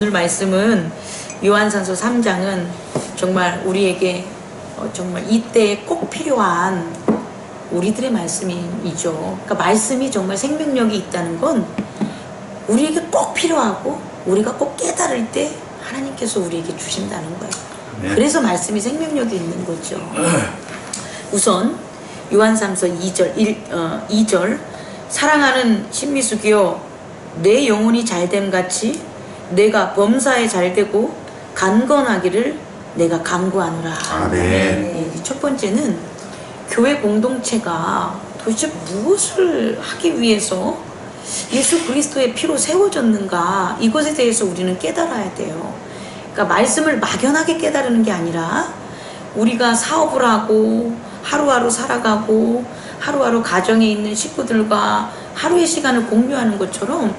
오늘 말씀은 요한산서 3장은 정말 우리에게 정말 이때에 꼭 필요한 우리들의 말씀이죠. 그러니까 말씀이 정말 생명력이 있다는 건 우리에게 꼭 필요하고 우리가 꼭 깨달을 때 하나님께서 우리에게 주신다는 거예요. 네. 그래서 말씀이 생명력이 있는 거죠. 우선 요한삼서 2절 사랑하는 신미숙이여 내 영혼이 잘됨같이 내가 범사에 잘되고 강건하기를 내가 간구하노라. 아멘. 네, 첫 번째는 교회 공동체가 도대체 무엇을 하기 위해서 예수 그리스도의 피로 세워졌는가, 이것에 대해서 우리는 깨달아야 돼요. 그러니까 말씀을 막연하게 깨달는 게 아니라 우리가 사업을 하고 하루하루 살아가고 하루하루 가정에 있는 식구들과 하루의 시간을 공유하는 것처럼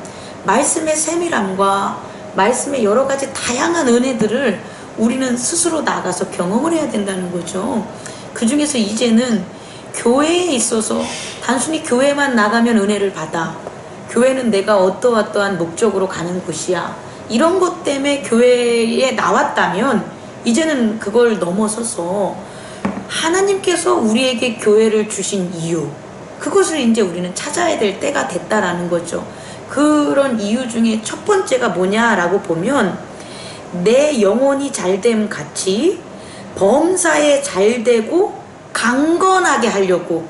말씀의 세밀함과 말씀의 여러 가지 다양한 은혜들을 우리는 스스로 나가서 경험을 해야 된다는 거죠. 그 중에서 이제는 교회에 있어서 단순히 교회만 나가면 은혜를 받아, 교회는 내가 어떠어떠한 목적으로 가는 곳이야, 이런 것 때문에 교회에 나왔다면 이제는 그걸 넘어서서 하나님께서 우리에게 교회를 주신 이유, 그것을 이제 우리는 찾아야 될 때가 됐다라는 거죠. 그런 이유 중에 첫 번째가 뭐냐라고 보면 내 영혼이 잘됨 같이 범사에 잘되고 강건하게 하려고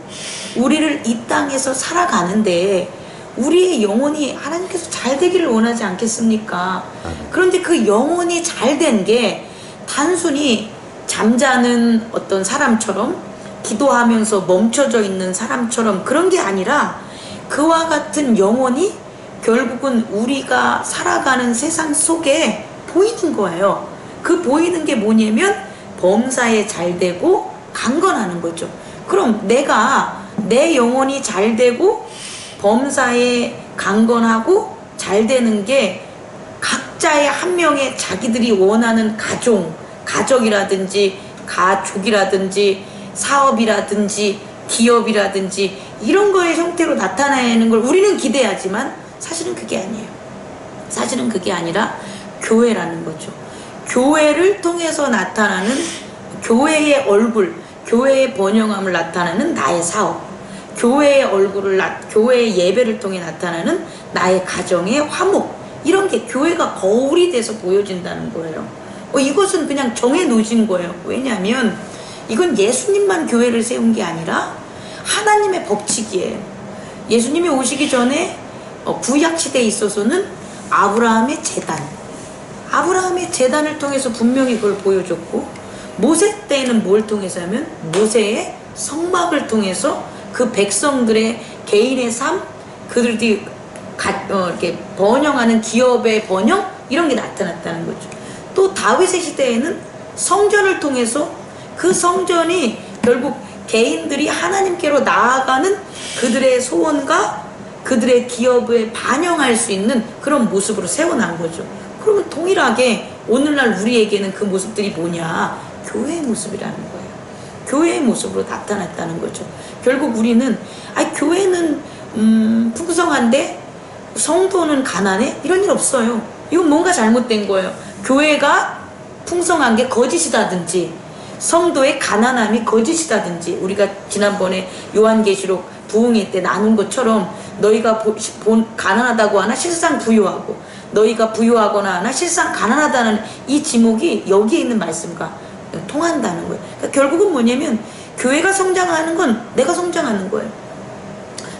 우리를 이 땅에서 살아가는데 우리의 영혼이 하나님께서 잘되기를 원하지 않겠습니까? 그런데 그 영혼이 잘된 게 단순히 잠자는 어떤 사람처럼 기도하면서 멈춰져 있는 사람처럼 그런 게 아니라 그와 같은 영혼이 결국은 우리가 살아가는 세상 속에 보이는 거예요. 그 보이는 게 뭐냐면 범사에 잘되고 강건하는 거죠. 그럼 내가 내 영혼이 잘되고 범사에 강건하고 잘되는 게 각자의 한 명의 자기들이 원하는 가족이라든지 가족이라든지 사업이라든지 기업이라든지 이런 거의 형태로 나타내는 걸 우리는 기대하지만 사실은 그게 아니에요. 사실은 그게 아니라 교회라는 거죠. 교회를 통해서 나타나는 교회의 얼굴, 교회의 번영함을 나타내는 나의 사업, 교회의 얼굴을, 교회의 예배를 통해 나타나는 나의 가정의 화목, 이런 게 교회가 거울이 돼서 보여진다는 거예요. 이것은 그냥 정해 놓으신 거예요. 왜냐하면 이건 예수님만 교회를 세운 게 아니라 하나님의 법칙이에요. 예수님이 오시기 전에 구약 시대에 있어서는 아브라함의 제단을 통해서 분명히 그걸 보여줬고, 모세 때에는 뭘 통해서 하면 모세의 성막을 통해서 그 백성들의 개인의 삶, 그들이 이렇게 번영하는 기업의 번영, 이런 게 나타났다는 거죠. 또 다윗의 시대에는 성전을 통해서 그 성전이 결국 개인들이 하나님께로 나아가는 그들의 소원과 그들의 기업에 반영할 수 있는 그런 모습으로 세워난 거죠. 그러면 동일하게 오늘날 우리에게는 그 모습들이 뭐냐? 교회의 모습이라는 거예요. 교회의 모습으로 나타났다는 거죠. 결국 우리는 교회는 풍성한데 성도는 가난해? 이런 일 없어요. 이건 뭔가 잘못된 거예요. 교회가 풍성한 게 거짓이다든지 성도의 가난함이 거짓이다든지, 우리가 지난번에 요한계시록 부흥회 때 나눈 것처럼 너희가 가난하다고 하나 실상 부유하고 너희가 부유하거나 하나 실상 가난하다는 이 지목이 여기에 있는 말씀과 통한다는 거예요. 그러니까 결국은 뭐냐면 교회가 성장하는 건 내가 성장하는 거예요.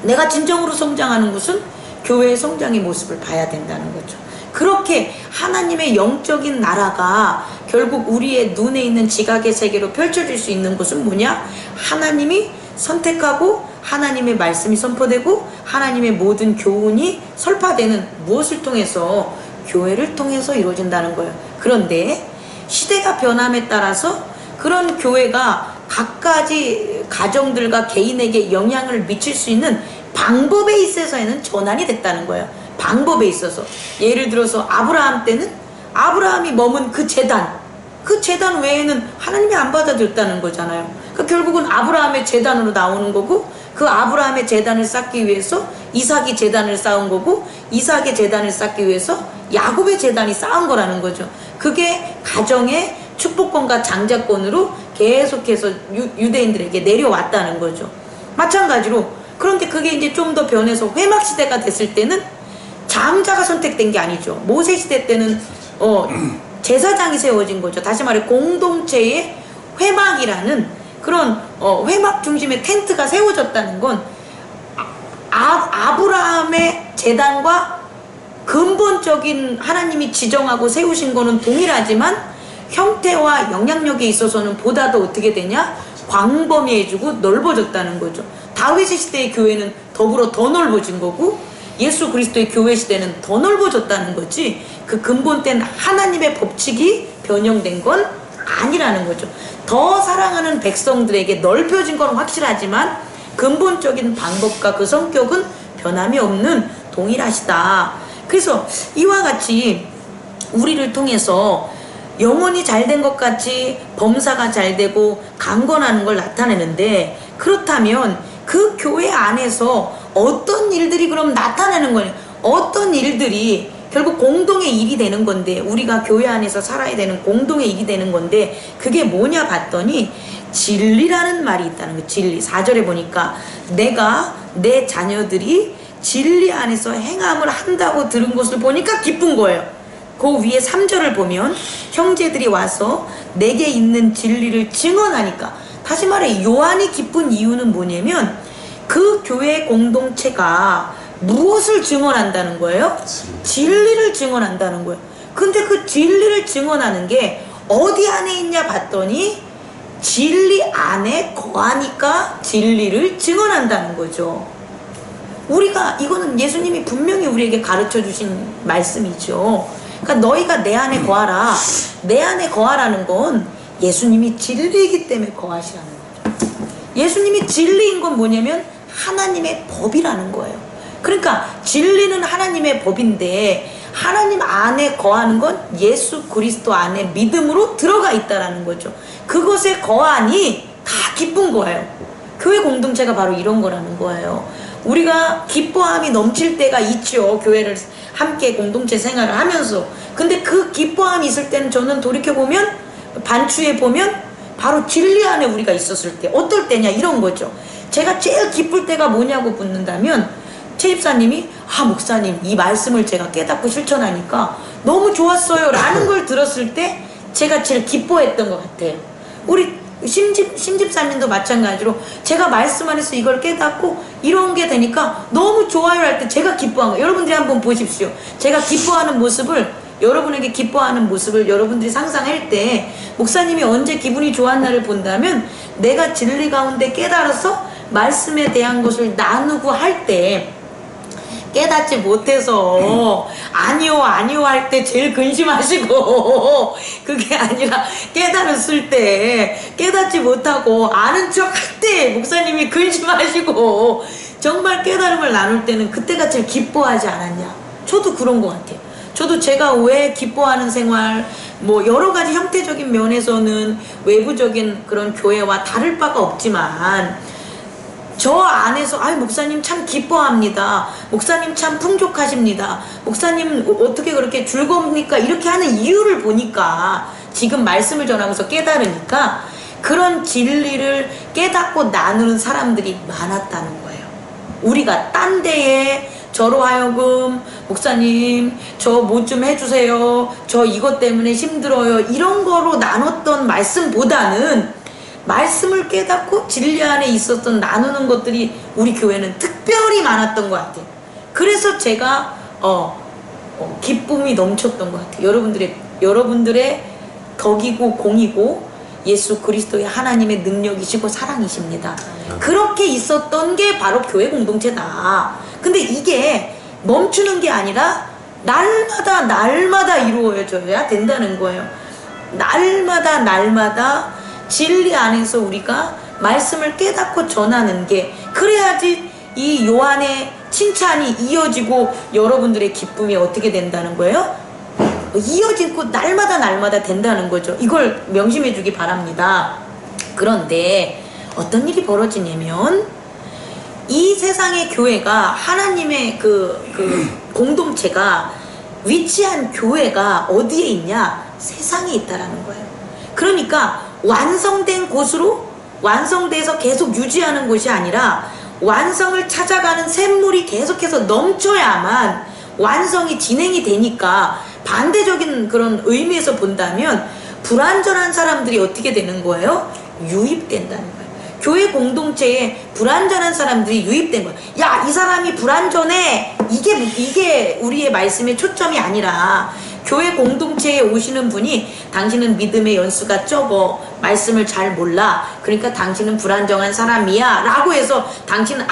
내가 진정으로 성장하는 것은 교회의 성장의 모습을 봐야 된다는 거죠. 그렇게 하나님의 영적인 나라가 결국 우리의 눈에 있는 지각의 세계로 펼쳐질 수 있는 것은 뭐냐? 하나님이 선택하고 하나님의 말씀이 선포되고 하나님의 모든 교훈이 설파되는 무엇을 통해서? 교회를 통해서 이루어진다는 거예요. 그런데 시대가 변함에 따라서 그런 교회가 각가지 가정들과 개인에게 영향을 미칠 수 있는 방법에 있어서는 전환이 됐다는 거예요. 방법에 있어서 예를 들어서 아브라함 때는 아브라함이 머문 그 제단 외에는 하나님이 안 받아들였다는 거잖아요. 그러니까 결국은 아브라함의 제단으로 나오는 거고, 그 아브라함의 제단을 쌓기 위해서 이삭이 제단을 쌓은 거고, 이삭의 제단을 쌓기 위해서 야곱의 재단이 쌓은 거라는 거죠. 그게 가정의 축복권과 장자권으로 계속해서 유대인들에게 내려왔다는 거죠. 마찬가지로 그런데 그게 이제 좀 더 변해서 회막 시대가 됐을 때는 장자가 선택된 게 아니죠. 모세 시대 때는 제사장이 세워진 거죠. 다시 말해 공동체의 회막이라는 그런 회막 중심의 텐트가 세워졌다는 건 아브라함의 재단과 근본적인 하나님이 지정하고 세우신 거는 동일하지만 형태와 영향력에 있어서는 보다 더 어떻게 되냐? 광범위해지고 넓어졌다는 거죠. 다윗의 시대의 교회는 더불어 더 넓어진 거고 예수 그리스도의 교회 시대는 더 넓어졌다는 거지 그 근본된 하나님의 법칙이 변형된 건 아니라는 거죠. 더 사랑하는 백성들에게 넓혀진 건 확실하지만 근본적인 방법과 그 성격은 변함이 없는 동일하시다. 그래서 이와 같이 우리를 통해서 영혼이 잘된 것 같이 범사가 잘되고 강건하는 걸 나타내는데 그렇다면 그 교회 안에서 어떤 일들이 그럼 나타나는 거냐? 어떤 일들이 결국 공동의 일이 되는 건데 우리가 교회 안에서 살아야 되는 공동의 일이 되는 건데 그게 뭐냐 봤더니 진리라는 말이 있다는 거예요. 진리. 4절에 보니까 내가 내 자녀들이 진리 안에서 행함을 한다고 들은 것을 보니까 기쁜 거예요. 그 위에 3절을 보면 형제들이 와서 내게 있는 진리를 증언하니까 다시 말해 요한이 기쁜 이유는 뭐냐면 그 교회 공동체가 무엇을 증언한다는 거예요? 진리를 증언한다는 거예요. 근데 그 진리를 증언하는 게 어디 안에 있냐 봤더니 진리 안에 거하니까 진리를 증언한다는 거죠. 우리가 이거는 예수님이 분명히 우리에게 가르쳐 주신 말씀이죠. 그러니까 너희가 내 안에 거하라. 내 안에 거하라는 건 예수님이 진리이기 때문에 거하시라는 거죠. 예수님이 진리인 건 뭐냐면 하나님의 법이라는 거예요. 그러니까 진리는 하나님의 법인데 하나님 안에 거하는 건 예수 그리스도 안에 믿음으로 들어가 있다라는 거죠. 그것에 거하니 다 기쁜 거예요. 교회 공동체가 바로 이런 거라는 거예요. 우리가 기뻐함이 넘칠 때가 있죠. 교회를 함께 공동체 생활을 하면서. 근데 그 기뻐함이 있을 때는 저는 돌이켜보면 반추에 보면 바로 진리 안에 우리가 있었을 때 어떨 때냐 이런 거죠. 제가 제일 기쁠 때가 뭐냐고 묻는다면 최 집사님이 목사님 이 말씀을 제가 깨닫고 실천하니까 너무 좋았어요 라는 걸 들었을 때 제가 제일 기뻐했던 것 같아요. 우리 심집사님도 마찬가지로 제가 말씀 안에서 이걸 깨닫고 이런 게 되니까 너무 좋아요 할 때 제가 기뻐한 거예요. 여러분들이 한번 보십시오. 제가 기뻐하는 모습을 여러분에게 기뻐하는 모습을 여러분들이 상상할 때 목사님이 언제 기분이 좋았나를 본다면 내가 진리 가운데 깨달아서 말씀에 대한 것을 나누고 할 때 깨닫지 못해서 아니요 할 때 제일 근심하시고 그게 아니라 깨달았을 때 깨닫지 못하고 아는 척 할 때 목사님이 근심하시고 정말 깨달음을 나눌 때는 그때가 제일 기뻐하지 않았냐. 저도 그런 것 같아요. 저도 제가 왜 기뻐하는 생활 뭐 여러 가지 형태적인 면에서는 외부적인 그런 교회와 다를 바가 없지만 저 안에서 목사님 참 기뻐합니다. 목사님 참 풍족하십니다. 목사님 어떻게 그렇게 즐거웁니까? 이렇게 하는 이유를 보니까 지금 말씀을 전하면서 깨달으니까 그런 진리를 깨닫고 나누는 사람들이 많았다는 거예요. 우리가 딴 데에 저로 하여금 목사님 저 뭐 좀 해주세요. 저 이것 때문에 힘들어요. 이런 거로 나눴던 말씀보다는 말씀을 깨닫고 진리 안에 있었던 나누는 것들이 우리 교회는 특별히 많았던 것 같아요. 그래서 제가 기쁨이 넘쳤던 것 같아요. 여러분들의 덕이고 공이고 예수 그리스도의 하나님의 능력이시고 사랑이십니다. 그렇게 있었던 게 바로 교회 공동체다. 근데 이게 멈추는 게 아니라 날마다 이루어져야 된다는 거예요. 날마다 진리 안에서 우리가 말씀을 깨닫고 전하는 게 그래야지 이 요한의 칭찬이 이어지고 여러분들의 기쁨이 어떻게 된다는 거예요? 이어지고 날마다 된다는 거죠. 이걸 명심해 주기 바랍니다. 그런데 어떤 일이 벌어지냐면 이 세상의 교회가 하나님의 그 공동체가 위치한 교회가 어디에 있냐? 세상에 있다라는 거예요. 그러니까 완성된 곳으로, 완성돼서 계속 유지하는 곳이 아니라 완성을 찾아가는 샘물이 계속해서 넘쳐야만 완성이 진행이 되니까, 반대적인 그런 의미에서 본다면 불완전한 사람들이 어떻게 되는 거예요? 유입된다는 거예요. 교회 공동체에 불완전한 사람들이 유입된 거예요. 야, 이 사람이 불완전해. 이게 우리의 말씀의 초점이 아니라, 교회 공동체에 오시는 분이 당신은 믿음의 연수가 적어, 말씀을 잘 몰라, 그러니까 당신은 불완전한 사람이야 라고 해서 당신은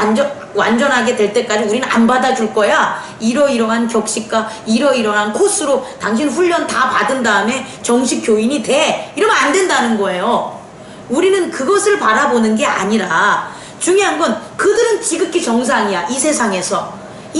완전하게 될 때까지 우리는 안 받아줄 거야. 이러이러한 격식과 이러이러한 코스로 당신 훈련 다 받은 다음에 정식 교인이 돼. 이러면 안 된다는 거예요. 우리는 그것을 바라보는 게 아니라, 중요한 건 그들은 지극히 정상이야. 이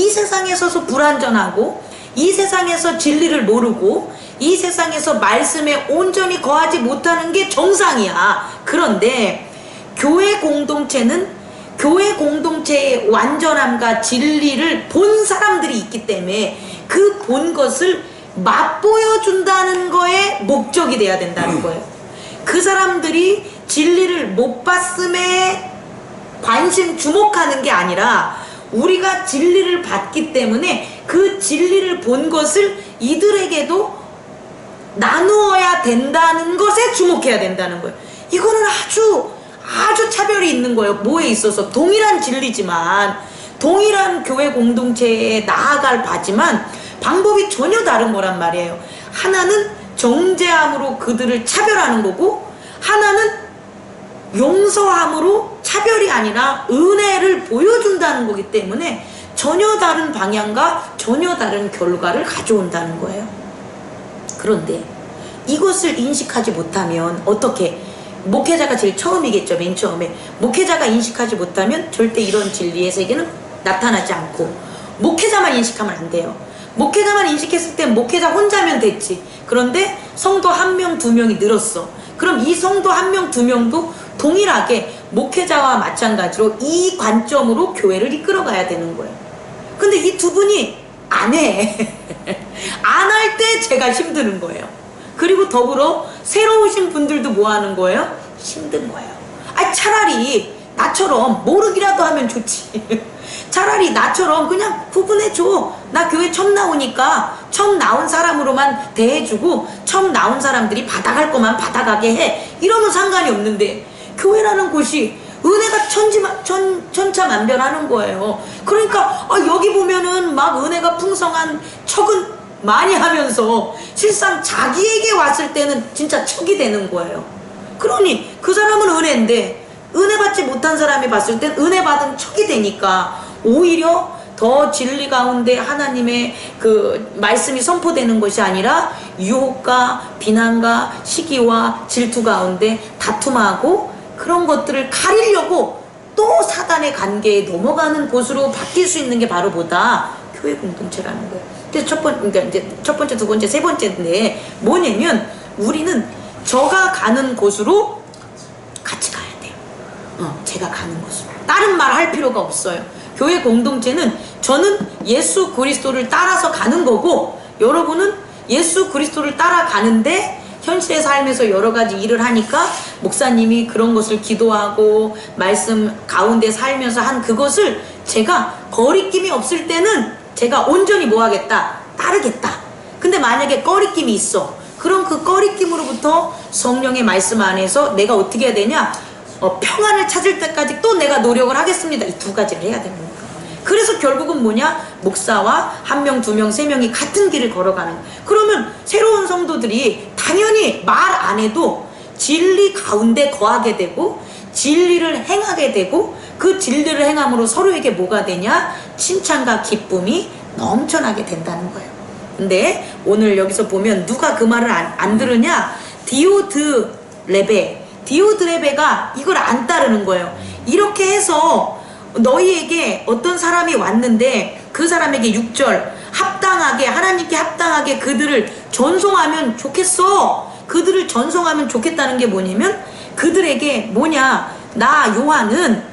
세상에서서 불완전하고, 이 세상에서 진리를 모르고, 이 세상에서 말씀에 온전히 거하지 못하는 게 정상이야. 그런데 교회 공동체는 교회 공동체의 완전함과 진리를 본 사람들이 있기 때문에 그 본 것을 맛보여준다는 거에 목적이 돼야 된다는 거예요. 그 사람들이 진리를 못 봤음에 주목하는 게 아니라, 우리가 진리를 봤기 때문에 그 진리를 본 것을 이들에게도 나누어야 된다는 것에 주목해야 된다는 거예요. 이거는 아주 차별이 있는 거예요. 뭐에 있어서 동일한 진리지만, 동일한 교회 공동체에 나아갈 바지만 방법이 전혀 다른 거란 말이에요. 하나는 정죄함으로 그들을 차별하는 거고, 하나는 용서함으로 차별이 아니라 은혜를 보여준다는 거기 때문에 전혀 다른 방향과 전혀 다른 결과를 가져온다는 거예요. 그런데 이것을 인식하지 못하면 어떻게, 목회자가 제일 처음이겠죠. 맨 처음에 목회자가 인식하지 못하면 절대 이런 진리의 세계는 나타나지 않고, 목회자만 인식하면 안 돼요. 목회자만 인식했을 땐 목회자 혼자면 됐지. 그런데 성도 1명, 2명이 늘었어. 그럼 이 성도 1명, 2명도 동일하게 목회자와 마찬가지로 이 관점으로 교회를 이끌어가야 되는 거예요. 근데 이 두 분이 안 해. 안 할 때 제가 힘드는 거예요. 그리고 더불어 새로 오신 분들도 뭐 하는 거예요? 힘든 거예요. 차라리 나처럼 모르기라도 하면 좋지. 차라리 나처럼 그냥 구분해줘. 나 교회 처음 나오니까 처음 나온 사람으로만 대해주고, 처음 나온 사람들이 받아갈 거만 받아가게 해. 이러면 상관이 없는데, 교회라는 곳이 은혜가 천차만별하는 거예요. 그러니까 여기 보면은 막 은혜가 풍성한 척은 많이 하면서 실상 자기에게 왔을 때는 진짜 척이 되는 거예요. 그러니 그 사람은 은혜인데 은혜 받지 못한 사람이 봤을 땐 은혜 받은 척이 되니까 오히려 더 진리 가운데 하나님의 그 말씀이 선포되는 것이 아니라 유혹과 비난과 시기와 질투 가운데 다툼하고, 그런 것들을 가리려고 또 사단의 관계에 넘어가는 곳으로 바뀔 수 있는 게 바로 뭐다? 교회 공동체라는 거예요. 그래서 첫 번째, 두 번째, 세 번째인데 뭐냐면, 우리는 저가 가는 곳으로 같이 가야 돼요. 제가 가는 곳으로. 다른 말 할 필요가 없어요. 교회 공동체는 저는 예수 그리스도를 따라서 가는 거고, 여러분은 예수 그리스도를 따라가는데 현실의 삶에서 여러 가지 일을 하니까 목사님이 그런 것을 기도하고 말씀 가운데 살면서 한 그것을 제가 거리낌이 없을 때는 제가 온전히 뭐 하겠다? 따르겠다. 근데 만약에 거리낌이 있어. 그럼 그 거리낌으로부터 성령의 말씀 안에서 내가 어떻게 해야 되냐? 평안을 찾을 때까지 또 내가 노력을 하겠습니다. 이 두 가지를 해야 됩니다. 그래서 결국은 뭐냐? 목사와 1명, 2명, 3명이 같은 길을 걸어가는. 그러면 새로운 성도들이 당연히 말 안 해도 진리 가운데 거하게 되고, 진리를 행하게 되고, 그 진리를 행함으로 서로에게 뭐가 되냐? 칭찬과 기쁨이 넘쳐나게 된다는 거예요. 근데 오늘 여기서 보면 누가 그 말을 안 들으냐? 디오드레베가 이걸 안 따르는 거예요. 이렇게 해서 너희에게 어떤 사람이 왔는데 그 사람에게 6절 합당하게, 하나님께 합당하게 그들을 전송하면 좋겠어. 그들을 전송하면 좋겠다는 게 뭐냐면, 그들에게 뭐냐? 나 요한은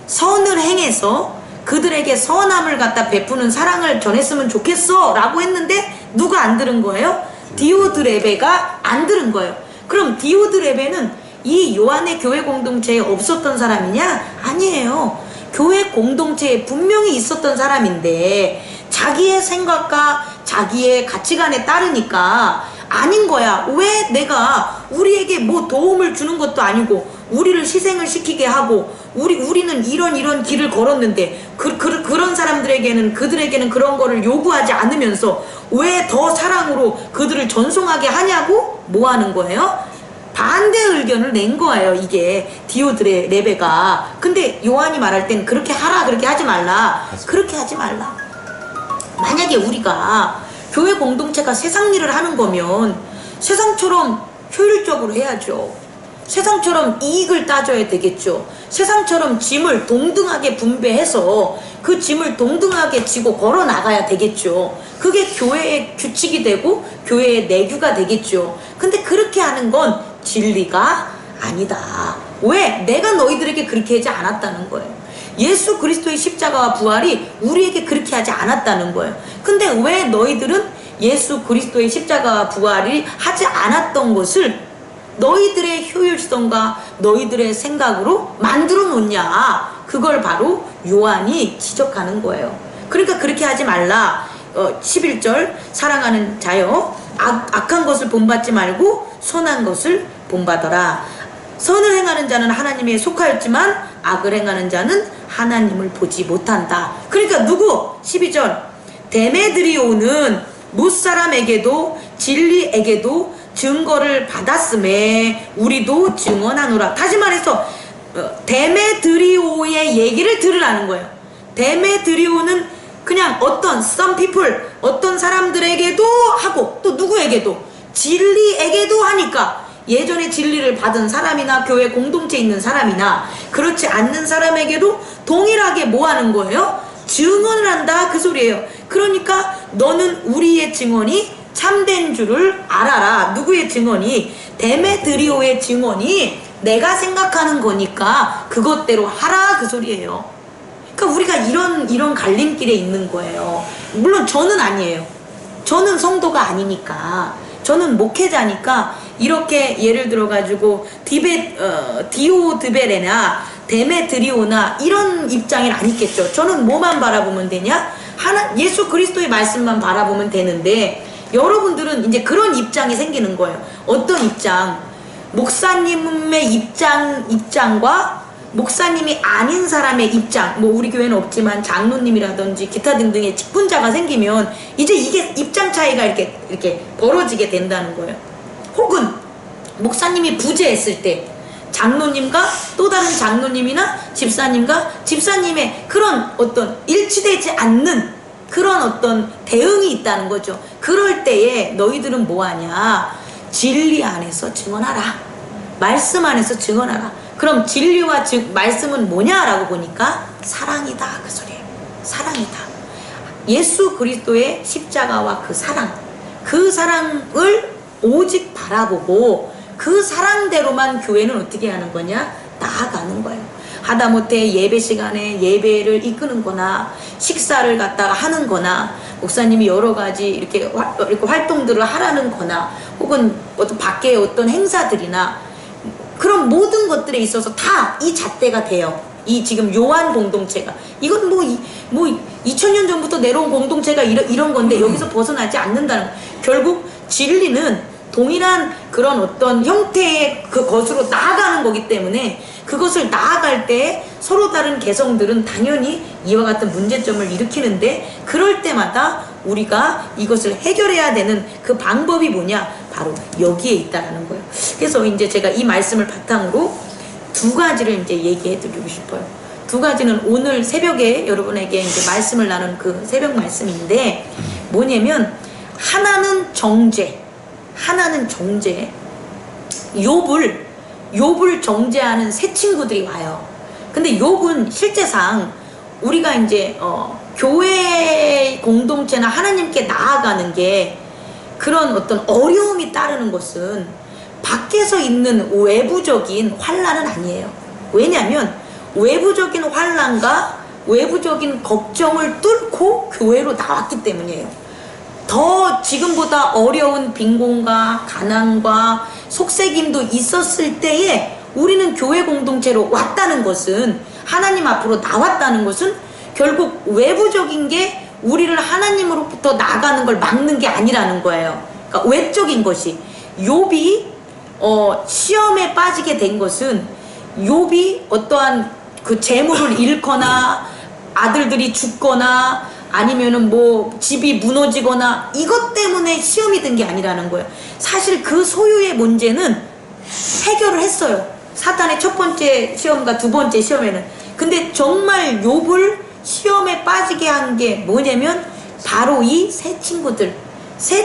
선을 행해서 그들에게 선함을 갖다 베푸는 사랑을 전했으면 좋겠어 라고 했는데, 누가 안 들은 거예요? 디오드레베가 안 들은 거예요. 그럼 디오드레베는 이 요한의 교회 공동체에 없었던 사람이냐? 아니에요. 교회 공동체에 분명히 있었던 사람인데 자기의 생각과 자기의 가치관에 따르니까 아닌 거야. 왜 내가 우리에게 뭐 도움을 주는 것도 아니고 우리를 희생을 시키게 하고 우리는 이런 길을 걸었는데 그런 사람들에게는 그들에게는 그런 거를 요구하지 않으면서 왜 더 사랑으로 그들을 전송하게 하냐고 뭐 하는 거예요? 반대 의견을 낸 거예요. 이게 디오드레베가. 근데 요한이 말할 땐 그렇게 하라, 그렇게 하지 말라, 그렇게 하지 말라. 만약에 우리가 교회 공동체가 세상 일을 하는 거면 세상처럼 효율적으로 해야죠. 세상처럼 이익을 따져야 되겠죠. 세상처럼 짐을 동등하게 분배해서 그 짐을 동등하게 지고 걸어 나가야 되겠죠. 그게 교회의 규칙이 되고 교회의 내규가 되겠죠. 근데 그렇게 하는 건 진리가 아니다. 왜? 내가 너희들에게 그렇게 하지 않았다는 거예요. 예수 그리스도의 십자가와 부활이 우리에게 그렇게 하지 않았다는 거예요. 근데 왜 너희들은 예수 그리스도의 십자가와 부활이 하지 않았던 것을 너희들의 효율성과 너희들의 생각으로 만들어 놓냐? 그걸 바로 요한이 지적하는 거예요. 그러니까 그렇게 하지 말라. 11절 사랑하는 자여 악한 것을 본받지 말고 선한 것을 본받아라. 선을 행하는 자는 하나님에 속하였지만 악을 행하는 자는 하나님을 보지 못한다. 그러니까 누구? 12절 데메드리오는 무사람에게도 진리에게도 증거를 받았음에 우리도 증언하노라. 다시 말해서 데메드리오의 얘기를 들으라는 거예요. 데메드리오는 그냥 어떤 some people, 어떤 사람들에게도 하고 또 누구에게도 진리에게도 하니까 예전에 진리를 받은 사람이나 교회 공동체에 있는 사람이나 그렇지 않는 사람에게도 동일하게 뭐 하는 거예요? 증언을 한다, 그 소리예요. 그러니까 너는 우리의 증언이 참된 줄을 알아라. 누구의 증언이? 데메드리오의 증언이 내가 생각하는 거니까 그것대로 하라, 그 소리예요. 그러니까 우리가 이런 갈림길에 있는 거예요. 물론 저는 아니에요. 저는 성도가 아니니까, 저는 목회자니까 이렇게 예를 들어 가지고 디오드베레나 데메드리오나 이런 입장이 아니겠죠. 저는 뭐만 바라보면 되냐? 예수 그리스도의 말씀만 바라보면 되는데 여러분들은 이제 그런 입장이 생기는 거예요. 어떤 입장? 목사님의 입장과 목사님이 아닌 사람의 입장, 뭐 우리 교회는 없지만 장로님이라든지 기타 등등의 직분자가 생기면 이제 이게 입장 차이가 이렇게 벌어지게 된다는 거예요. 혹은 목사님이 부재했을 때 장로님과 또 다른 장로님이나 집사님과 집사님의 그런 어떤 일치되지 않는 그런 어떤 대응이 있다는 거죠. 그럴 때에 너희들은 뭐하냐? 진리 안에서 증언하라. 말씀 안에서 증언하라. 그럼 진리와 말씀은 뭐냐라고 보니까 사랑이다, 그 소리예요. 사랑이다. 예수 그리스도의 십자가와 그 사랑을 오직 바라보고 그 사랑대로만 교회는 어떻게 하는 거냐? 나아가는 거예요. 하다못해 예배 시간에 예배를 이끄는 거나 식사를 갖다가 하는 거나 목사님이 여러 가지 이렇게 활동들을 하라는 거나 혹은 어떤 밖에 어떤 행사들이나 그런 모든 것들에 있어서 다 이 잣대가 돼요. 이 지금 요한 공동체가 이건 뭐 2000년 전부터 내려온 공동체가 이런 건데 여기서 벗어나지 않는다는, 결국 진리는 동일한 그런 어떤 형태의 그 것으로 나아가는 거기 때문에 그것을 나아갈 때 서로 다른 개성들은 당연히 이와 같은 문제점을 일으키는데 그럴 때마다 우리가 이것을 해결해야 되는 그 방법이 뭐냐? 바로 여기에 있다라는 거예요. 그래서 이제 제가 이 말씀을 바탕으로 두 가지를 이제 얘기해 드리고 싶어요. 두 가지는 오늘 새벽에 여러분에게 이제 말씀을 나눈 그 새벽 말씀인데 뭐냐면 하나는 정죄, 하나는 정죄. 욥을 정죄하는 새 친구들이 와요. 근데 욥은 실제상 우리가 이제 교회 공동체나 하나님께 나아가는 게 그런 어떤 어려움이 따르는 것은 밖에서 있는 외부적인 환난은 아니에요. 왜냐하면 외부적인 환난과 외부적인 걱정을 뚫고 교회로 나왔기 때문이에요. 더 지금보다 어려운 빈곤과 가난과 속세김도 있었을 때에 우리는 교회 공동체로 왔다는 것은, 하나님 앞으로 나왔다는 것은 결국 외부적인 게 우리를 하나님으로부터 나가는 걸 막는 게 아니라는 거예요. 그러니까 외적인 것이, 욥이 시험에 빠지게 된 것은, 욥이 어떠한 그 재물을 잃거나 아들들이 죽거나 아니면은 뭐 집이 무너지거나 이것 때문에 시험이 든 게 아니라는 거예요. 사실 그 소유의 문제는 해결을 했어요. 사탄의 첫 번째 시험과 두 번째 시험에는. 근데 정말 욥을 시험에 빠지게 한 게 뭐냐면 바로 이 새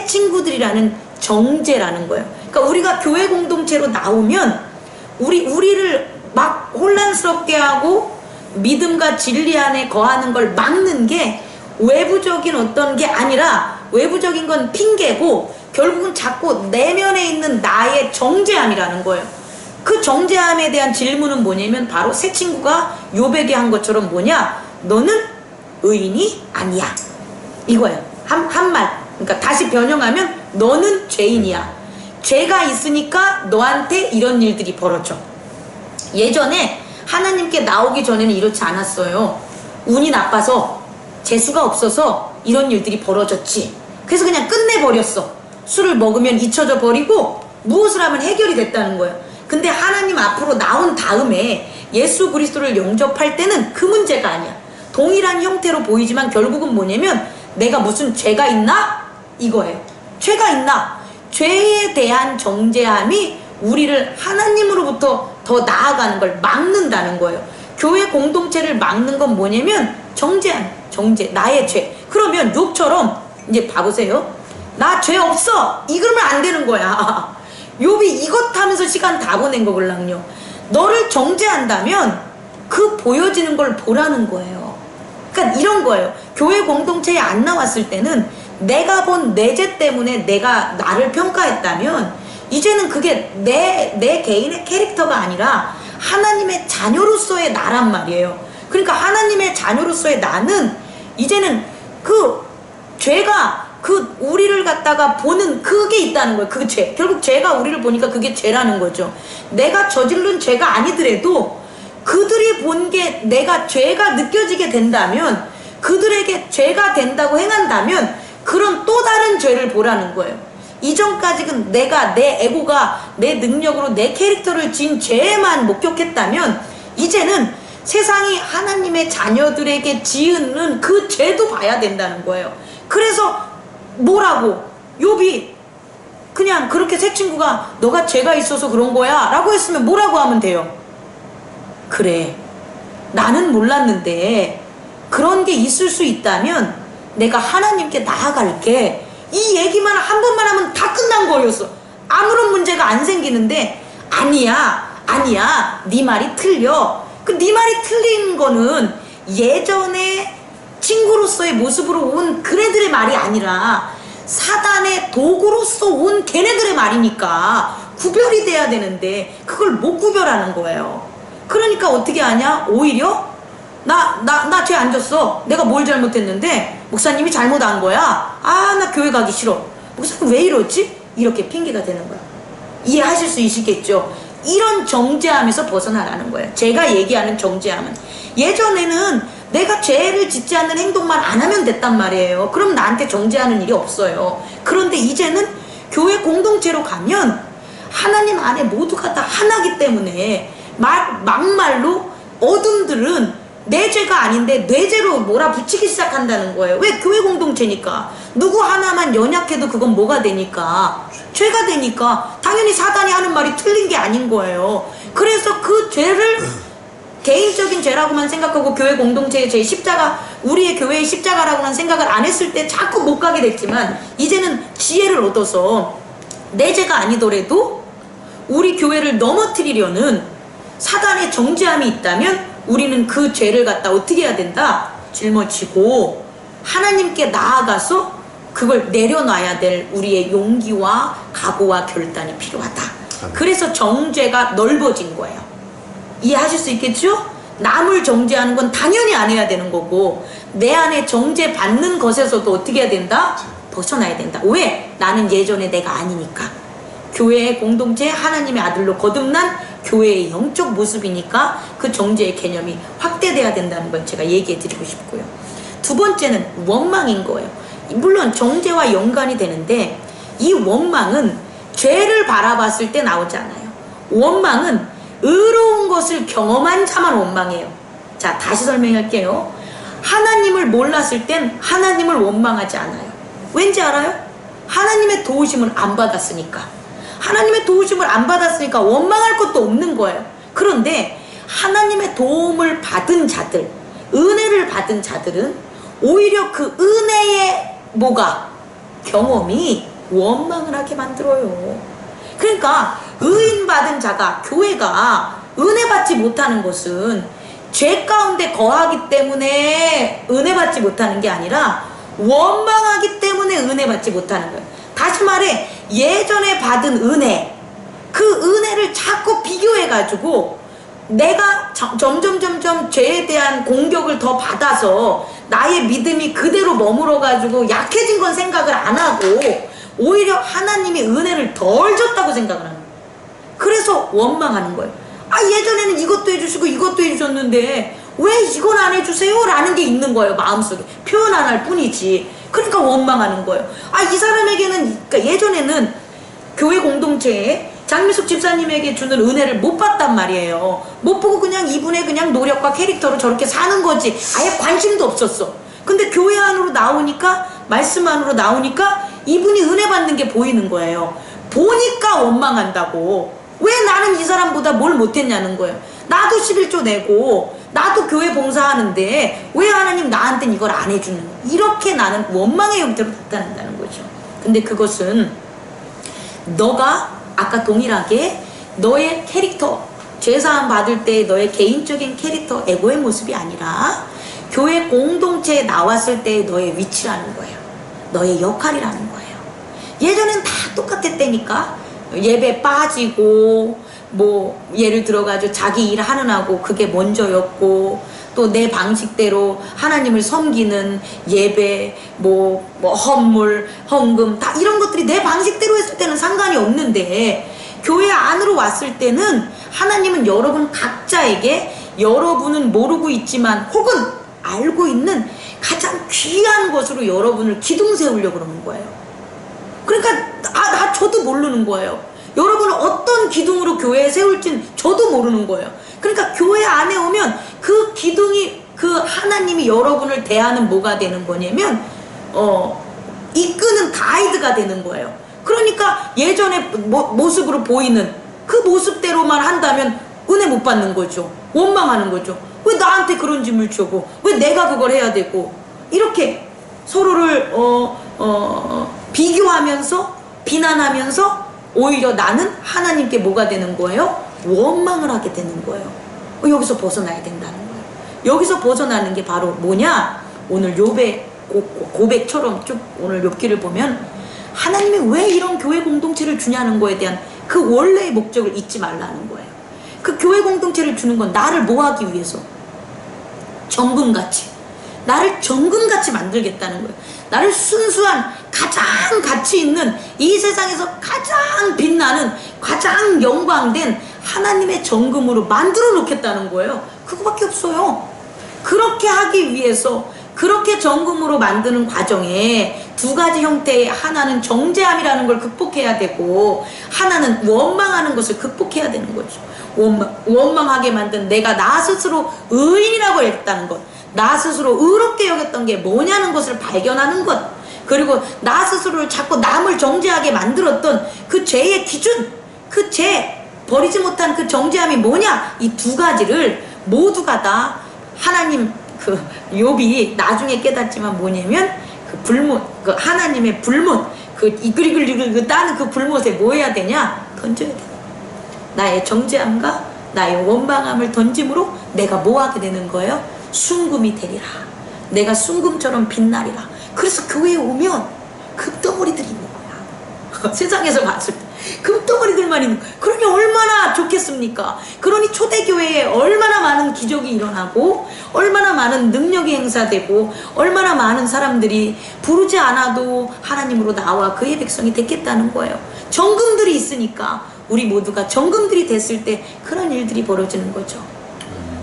친구들이라는 정죄라는 거예요. 그러니까 우리가 교회 공동체로 나오면 우리를 막 혼란스럽게 하고 믿음과 진리 안에 거하는 걸 막는 게 외부적인 어떤 게 아니라, 외부적인 건 핑계고 결국은 자꾸 내면에 있는 나의 정죄함이라는 거예요. 그 정죄함에 대한 질문은 뭐냐면 바로 새 친구가 욥에게 한 것처럼 뭐냐, 너는 의인이 아니야, 이거예요. 한 말. 그러니까 다시 변형하면 너는 죄인이야. 죄가 있으니까 너한테 이런 일들이 벌어져. 예전에 하나님께 나오기 전에는 이렇지 않았어요. 운이 나빠서, 재수가 없어서 이런 일들이 벌어졌지. 그래서 그냥 끝내버렸어. 술을 먹으면 잊혀져 버리고 무엇을 하면 해결이 됐다는 거예요. 근데 하나님 앞으로 나온 다음에 예수 그리스도를 영접할 때는 그 문제가 아니야. 동일한 형태로 보이지만 결국은 뭐냐면 내가 무슨 죄가 있나? 이거예요. 죄가 있나? 죄에 대한 정죄함이 우리를 하나님으로부터 더 나아가는 걸 막는다는 거예요. 교회 공동체를 막는 건 뭐냐면 정죄, 나의 죄. 그러면 욥처럼 이제 봐보세요. 나 죄 없어, 이러면 안 되는 거야. 욥이 이것 하면서 시간 다 보낸 거걸랑요. 너를 정죄한다면 그 보여지는 걸 보라는 거예요. 그러니까 이런 거예요. 교회 공동체에 안 나왔을 때는 내가 본 내 죄 때문에 내가 나를 평가했다면 이제는 그게 내 개인의 캐릭터가 아니라 하나님의 자녀로서의 나란 말이에요. 그러니까 하나님의 자녀로서의 나는 이제는 그 죄가 그 우리를 갖다가 보는 그게 있다는 거예요. 그 죄. 결국 죄가 우리를 보니까 그게 죄라는 거죠. 내가 저지른 죄가 아니더라도 그들이 본 게 내가 죄가 느껴지게 된다면, 그들에게 죄가 된다고 행한다면 그런 또 다른 죄를 보라는 거예요. 이전까지는 내가 내 에고가 내 능력으로 내 캐릭터를 진 죄만 목격했다면 이제는 세상이 하나님의 자녀들에게 지은 그 죄도 봐야 된다는 거예요. 그래서 뭐라고? 욥이 그냥 그렇게 새 친구가 너가 죄가 있어서 그런 거야 라고 했으면 뭐라고 하면 돼요? 그래, 나는 몰랐는데 그런 게 있을 수 있다면 내가 하나님께 나아갈게. 이 얘기만 한 번만 하면 다 끝난 거였어. 아무런 문제가 안 생기는데 아니야 네 말이 틀려. 그 네 말이 틀린 거는 예전에 친구로서의 모습으로 온 그네들의 말이 아니라 사단의 도구로서 온 걔네들의 말이니까 구별이 돼야 되는데 그걸 못 구별하는 거예요. 그러니까 어떻게 하냐? 오히려 나 죄 안 졌어. 내가 뭘 잘못했는데 목사님이 잘못한 거야. 나 교회 가기 싫어. 목사님 왜 이러지? 이렇게 핑계가 되는 거야. 이해하실 수 있겠죠? 이런 정죄함에서 벗어나라는 거예요. 제가 얘기하는 정죄함은, 예전에는 내가 죄를 짓지 않는 행동만 안 하면 됐단 말이에요. 그럼 나한테 정죄하는 일이 없어요. 그런데 이제는 교회 공동체로 가면 하나님 안에 모두가 다 하나기 때문에 막말로 어둠들은 내 죄가 아닌데 내 죄로 몰아붙이기 시작한다는 거예요. 왜? 교회 공동체니까. 누구 하나만 연약해도 그건 뭐가 되니까? 죄가 되니까. 당연히 사단이 하는 말이 틀린 게 아닌 거예요. 그래서 그 죄를 개인적인 죄라고만 생각하고 교회 공동체의 죄, 십자가, 우리의 교회의 십자가라고만 생각을 안 했을 때 자꾸 못 가게 됐지만 이제는 지혜를 얻어서 내 죄가 아니더라도 우리 교회를 넘어뜨리려는 사단의 정죄함이 있다면 우리는 그 죄를 갖다 어떻게 해야 된다? 짊어지고 하나님께 나아가서 그걸 내려놔야 될 우리의 용기와 각오와 결단이 필요하다. 그래서 정죄가 넓어진 거예요. 이해하실 수 있겠죠? 남을 정죄하는 건 당연히 안 해야 되는 거고 내 안에 정죄받는 것에서도 어떻게 해야 된다? 벗어나야 된다. 왜? 나는 예전에 내가 아니니까. 교회의 공동체 하나님의 아들로 거듭난 교회의 영적 모습이니까 그 정죄의 개념이 확대돼야 된다는 걸 제가 얘기해 드리고 싶고요. 두 번째는 원망인 거예요. 물론 정죄와 연관이 되는데 이 원망은 죄를 바라봤을 때 나오지 않아요. 원망은 의로운 것을 경험한 자만 원망해요. 자, 다시 설명할게요. 하나님을 몰랐을 땐 하나님을 원망하지 않아요. 왠지 알아요? 하나님의 도우심을 안 받았으니까. 하나님의 도우심을 안 받았으니까 원망할 것도 없는 거예요. 그런데 하나님의 도움을 받은 자들, 은혜를 받은 자들은 오히려 그 은혜의 뭐가? 경험이 원망을 하게 만들어요. 그러니까 의인 받은 자가, 교회가 은혜 받지 못하는 것은 죄 가운데 거하기 때문에 은혜 받지 못하는 게 아니라 원망하기 때문에 은혜 받지 못하는 거예요. 다시 말해 예전에 받은 은혜, 그 은혜를 자꾸 비교해가지고 내가 점점 죄에 대한 공격을 더 받아서 나의 믿음이 그대로 머물러가지고 약해진 건 생각을 안 하고 오히려 하나님이 은혜를 덜 줬다고 생각을 하는 거예요. 그래서 원망하는 거예요. 아, 예전에는 이것도 해주시고 이것도 해주셨는데 왜 이건 안 해주세요? 라는 게 있는 거예요. 마음속에 표현 안 할 뿐이지. 그러니까 원망하는 거예요. 아, 이 사람에게는, 그러니까 예전에는 교회 공동체에 장미숙 집사님에게 주는 은혜를 못 봤단 말이에요. 못 보고 그냥 이분의 그냥 노력과 캐릭터로 저렇게 사는 거지. 아예 관심도 없었어. 근데 교회 안으로 나오니까, 말씀 안으로 나오니까 이분이 은혜 받는 게 보이는 거예요. 보니까 원망한다고. 왜 나는 이 사람보다 뭘 못했냐는 거예요. 나도 11조 내고 나도 교회 봉사하는데 왜 하나님 나한테는 이걸 안 해주는 거예요. 이렇게 나는 원망의 형태로 나타난다는 거죠. 근데 그것은 너가 아까 동일하게 너의 캐릭터, 죄사함 받을 때 너의 개인적인 캐릭터, 에고의 모습이 아니라 교회 공동체에 나왔을 때 너의 위치라는 거예요. 너의 역할이라는 거예요. 예전엔 다 똑같았다니까. 예배 빠지고 뭐 예를 들어가지고 자기 일 하느라고 그게 먼저였고 또 내 방식대로 하나님을 섬기는 예배 뭐 헌물 헌금 다 이런 것들이 내 방식대로 했을 때는 상관이 없는데 교회 안으로 왔을 때는 하나님은 여러분 각자에게 여러분은 모르고 있지만 혹은 알고 있는 가장 귀한 것으로 여러분을 기둥 세우려고 그러는 거예요. 그러니까 저도 모르는 거예요. 여러분을 어떤 기둥으로 교회에 세울진 저도 모르는 거예요. 그러니까 교회 안에 오면 그 기둥이 그 하나님이 여러분을 대하는 뭐가 되는 거냐면 이끄는 가이드가 되는 거예요. 그러니까 예전의 모습으로 보이는 그 모습대로만 한다면 은혜 못 받는 거죠. 원망하는 거죠. 왜 나한테 그런 짐을 주고 왜 내가 그걸 해야 되고 이렇게 서로를 비교하면서 비난하면서 오히려 나는 하나님께 뭐가 되는 거예요? 원망을 하게 되는 거예요. 여기서 벗어나야 된다는 거예요. 여기서 벗어나는 게 바로 뭐냐? 오늘 욥의 고백처럼 쭉 오늘 욥기를 보면 하나님이 왜 이런 교회 공동체를 주냐는 거에 대한 그 원래의 목적을 잊지 말라는 거예요. 그 교회 공동체를 주는 건 나를 뭐 하기 위해서? 정금같이. 나를 정금같이 만들겠다는 거예요. 나를 순수한 가장 가치 있는 이 세상에서 가장 빛나는 가장 영광된 하나님의 정금으로 만들어 놓겠다는 거예요. 그거밖에 없어요. 그렇게 하기 위해서 그렇게 정금으로 만드는 과정에 두 가지 형태의 하나는 정죄함이라는 걸 극복해야 되고 하나는 원망하는 것을 극복해야 되는 거죠. 원망하게 만든 내가 나 스스로 의인이라고 했다는 것, 나 스스로 의롭게 여겼던 게 뭐냐는 것을 발견하는 것, 그리고 나 스스로를 자꾸 남을 정죄하게 만들었던 그 죄의 기준, 그 죄, 버리지 못한 그 정죄함이 뭐냐, 이 두 가지를 모두가 다 하나님 그 욥이 나중에 깨닫지만 뭐냐면 그 불못, 그 하나님의 불못, 그 이글이글 따는 그 불못에 뭐 해야 되냐? 던져야 돼. 나의 정죄함과 나의 원망함을 던짐으로 내가 뭐 하게 되는 거예요? 순금이 되리라. 내가 순금처럼 빛나리라. 그래서 교회에 오면 금덩어리들이 있는 거야. 세상에서 봤을 때 금덩어리들만 있는 거야. 그러니 얼마나 좋겠습니까? 그러니 초대교회에 얼마나 많은 기적이 일어나고 얼마나 많은 능력이 행사되고 얼마나 많은 사람들이 부르지 않아도 하나님으로 나와 그의 백성이 됐겠다는 거예요. 정금들이 있으니까 우리 모두가 정금들이 됐을 때 그런 일들이 벌어지는 거죠.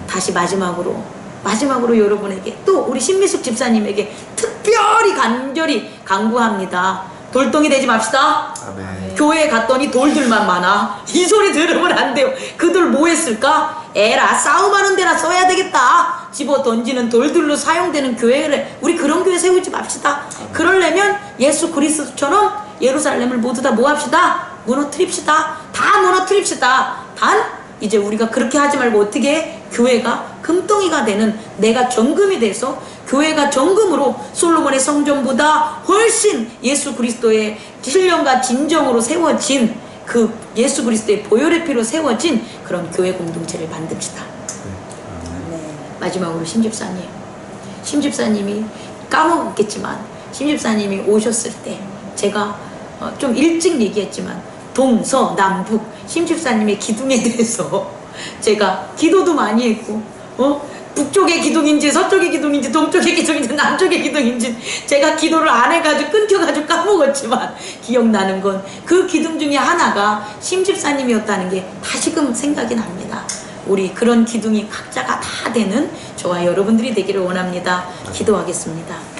다시 마지막으로 여러분에게 또 우리 신미숙 집사님에게 특별히 간절히 간구합니다. 돌덩이 되지 맙시다. 아멘. 교회에 갔더니 돌들만 많아. 이 소리 들으면 안 돼요. 그들 뭐 했을까? 에라 싸움하는 데나 써야 되겠다. 집어 던지는 돌들로 사용되는 교회를 우리 그런 교회 세우지 맙시다. 그러려면 예수 그리스도처럼 예루살렘을 모두 다 뭐 합시다? 무너뜨립시다. 다 무너뜨립시다. 단 이제 우리가 그렇게 하지 말고 어떻게 해? 교회가 금덩이가 되는, 내가 정금이 돼서 교회가 정금으로 솔로몬의 성전보다 훨씬 예수 그리스도의 신령과 진정으로 세워진 그 예수 그리스도의 보혈의 피로 세워진 그런 교회 공동체를 만듭시다. 마지막으로 심집사님이 까먹었겠지만 심집사님이 오셨을 때 제가 좀 일찍 얘기했지만 동서남북 심집사님의 기둥에 대해서 제가 기도도 많이 했고 북쪽의 기둥인지 서쪽의 기둥인지 동쪽의 기둥인지 남쪽의 기둥인지 제가 기도를 안 해가지고 끊겨가지고 까먹었지만 기억나는 건 그 기둥 중에 하나가 심집사님이었다는 게 다시금 생각이 납니다. 우리 그런 기둥이 각자가 다 되는 저와 여러분들이 되기를 원합니다. 기도하겠습니다.